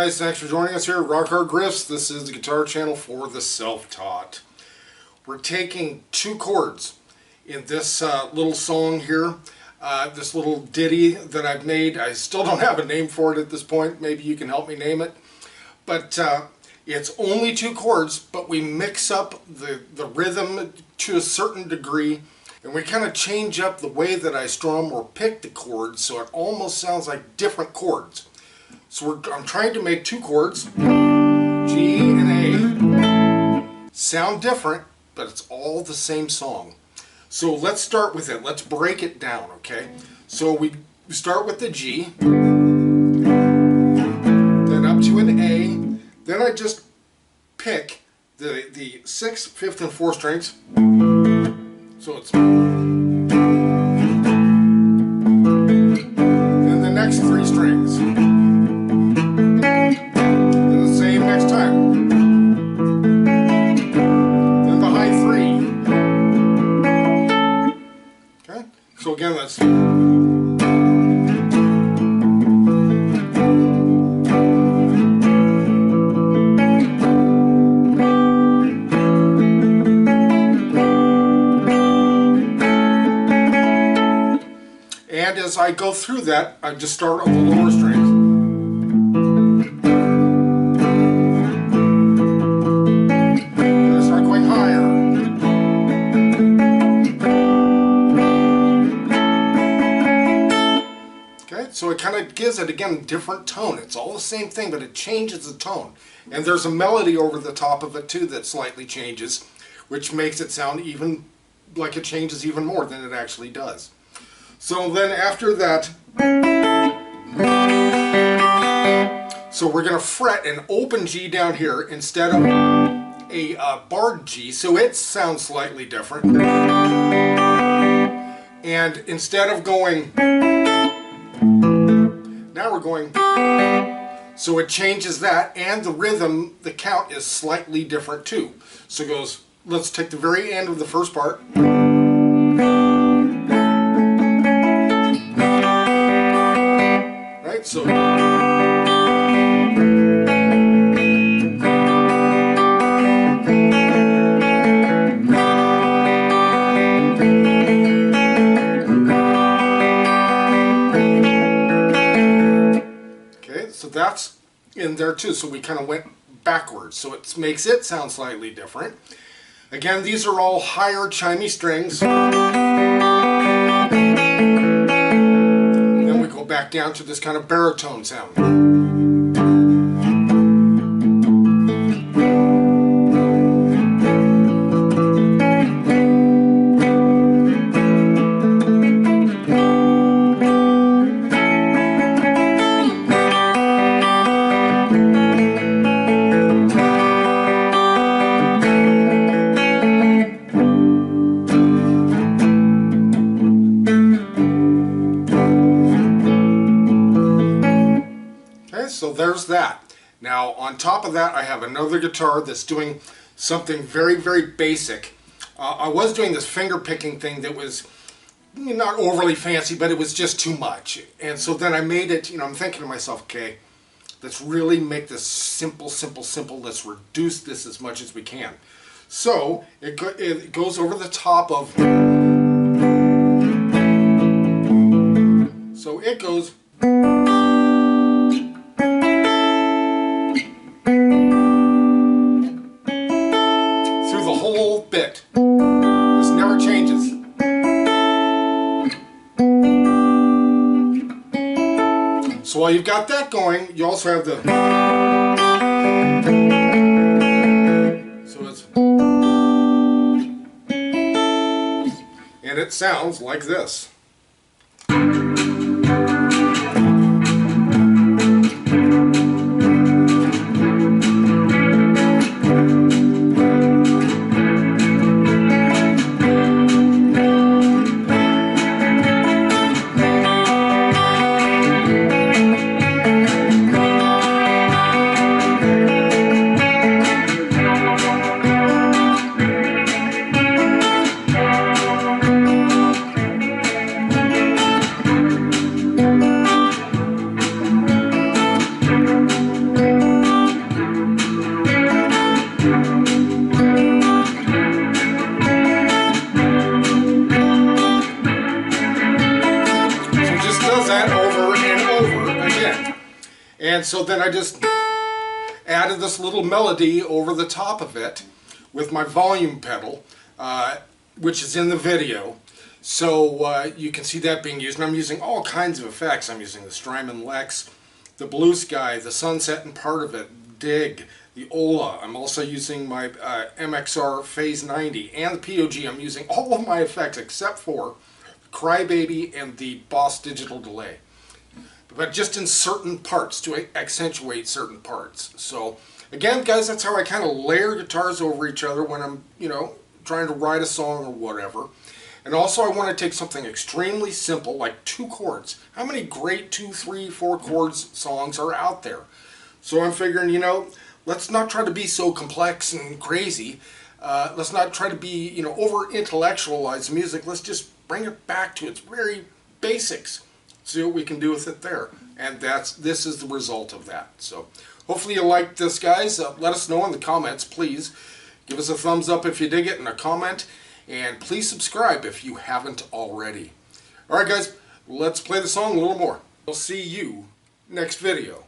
guys, thanks for joining us here at Rock Hard Riffs. This is the guitar channel for the self-taught. We're taking two chords in this little song here, this little ditty that I've made. I still don't have a name for it at this point. Maybe you can help me name it. But it's only two chords, but we mix up the rhythm to a certain degree, and we kind of change up the way that I strum or pick the chords so it almost sounds like different chords. So I'm trying to make two chords, G and A, sound different, but it's all the same song. So let's start with it. Let's break it down, okay? So we start with the G, then up to an A, then I just pick the 6th, 5th, and 4th strings. So it's then the next 3 strings. So again, let's... And as I go through that, I just start on the lower strings. And I start going higher. So it kind of gives it, again, a different tone. It's all the same thing, but it changes the tone. And there's a melody over the top of it, too, that slightly changes, which makes it sound even like it changes even more than it actually does. So then after that, so we're going to fret an open G down here instead of a barred G, so it sounds slightly different. And instead of going... Now we're going, so it changes that, and the rhythm, the count is slightly different too. So it goes, let's take the very end of the first part. Right, so. So that's in there too, so we kind of went backwards, so it makes it sound slightly different. Again, these are all higher chimey strings. Then we go back down to this kind of baritone sound. So there's that. Now on top of that, I have another guitar that's doing something very, very basic. I was doing this finger picking thing that was not overly fancy, but it was just too much. And so then I made it, I'm thinking to myself, okay, let's really make this simple, simple, simple. Let's reduce this as much as we can. So it goes over the top of, so it goes, bit. This never changes. So while you've got that going, you also have the... So it's... And it sounds like this. And so then I just added this little melody over the top of it with my volume pedal, which is in the video. So you can see that being used. And I'm using all kinds of effects. I'm using the Strymon Lex, the blueSky, the sunset and part of it, Dig, the Ola. I'm also using my MXR Phase 90 and the POG. I'm using all of my effects except for Crybaby and the Boss Digital Delay. But just in certain parts to accentuate certain parts. So again, guys, that's how I kind of layer guitars over each other when I'm, you know, trying to write a song or whatever. And also I want to take something extremely simple like 2 chords. How many great 2, 3, 4 chords songs are out there? So I'm figuring, you know, let's not try to be so complex and crazy. Let's not try to be, you know, over-intellectualize music. Let's just bring it back to its very basics. See what we can do with it there. And this is the result of that. So hopefully you liked this, guys. Let us know in the comments, please. Give us a thumbs up if you dig it and a comment. And please subscribe if you haven't already. Alright, guys, let's play the song a little more. We'll see you next video.